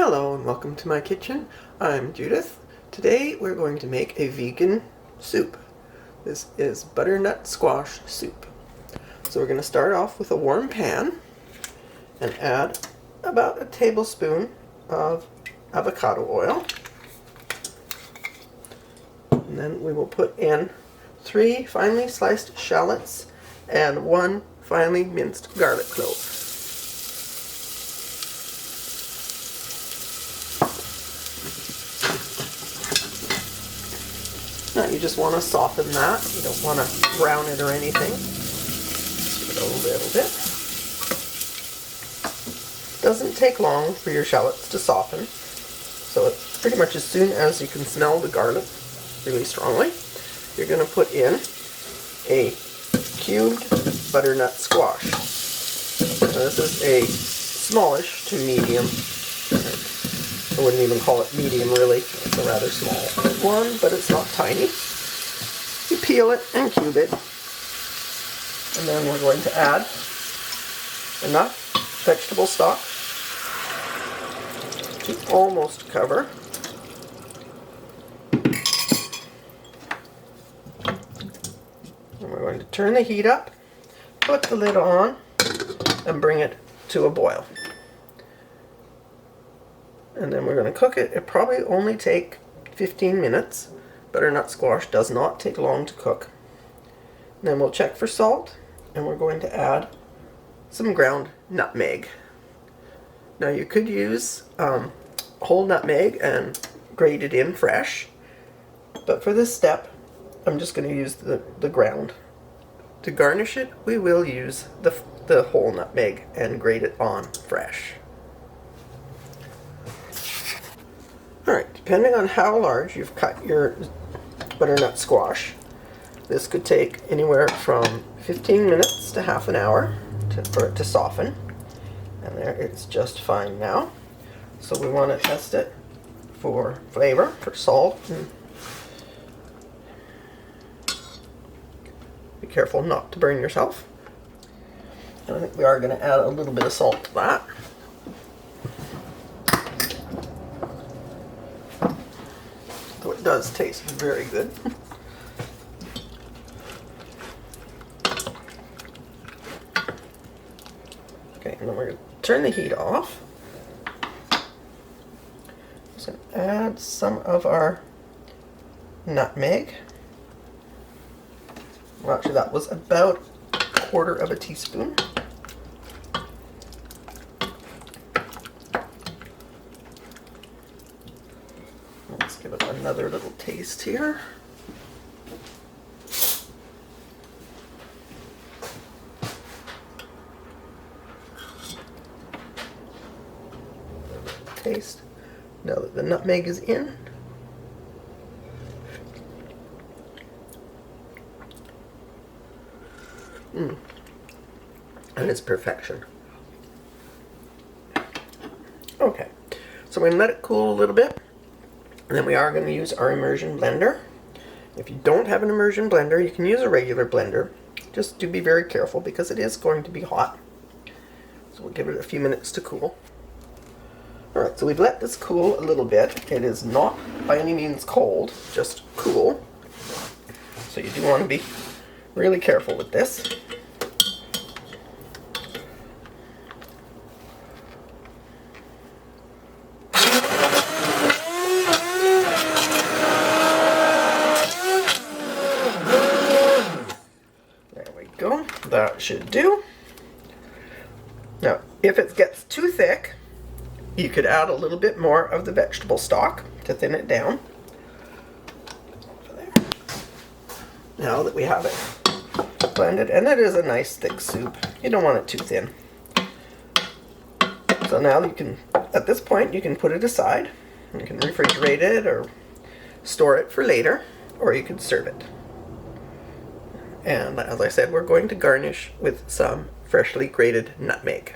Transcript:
Hello and welcome to my kitchen. I'm Judith. Today we're going to make a vegan soup. This is butternut squash soup. So we're going to start off with a warm pan and add about a tablespoon of avocado oil. And then we will put in 3 finely sliced shallots and 1 finely minced garlic clove. Now you just want to soften that. You don't want to brown it or anything. Just give it a little bit. Doesn't take long for your shallots to soften. So it's pretty much as soon as you can smell the garlic really strongly, you're going to put in a cubed butternut squash. Now this is a smallish to medium. I wouldn't even call it medium really. It's a rather small one, but it's not tiny. You peel it and cube it. And then we're going to add enough vegetable stock to almost cover. And we're going to turn the heat up, put the lid on, and bring it to a boil. And then we're going to cook it. It probably only take 15 minutes. Butternut squash does not take long to cook. And then we'll check for salt, and we're going to add some ground nutmeg. Now you could use whole nutmeg and grate it in fresh, but for this step I'm just going to use the ground. To garnish it, we will use the whole nutmeg and grate it on fresh. Alright, depending on how large you've cut your butternut squash, this could take anywhere from 15 minutes to half an hour for it to soften. And there, it's just fine now. So we want to test it for flavor, for salt. And be careful not to burn yourself. And I think we are going to add a little bit of salt to that. Though it does taste very good. Okay, and then we're going to turn the heat off. Just going to add some of our nutmeg. Well, actually that was about 1/4 teaspoon. Let's give it another little taste here. Taste. Now that the nutmeg is in, and it's perfection. Okay, so we're going to let it cool a little bit, and then we are going to use our immersion blender. If you don't have an immersion blender, you can use a regular blender. Just do be very careful because it is going to be hot. So we'll give it a few minutes to cool. Alright, so we've let this cool a little bit. It is not by any means cold, just cool. So you do want to be really careful with this. There we go. That should do. Now, if it gets too thick, you could add a little bit more of the vegetable stock to thin it down. Now that we have it blended, and it is a nice thick soup, you don't want it too thin. So now you can, at this point, you can put it aside. You can refrigerate it or store it for later, or you can serve it. And as I said, we're going to garnish with some freshly grated nutmeg.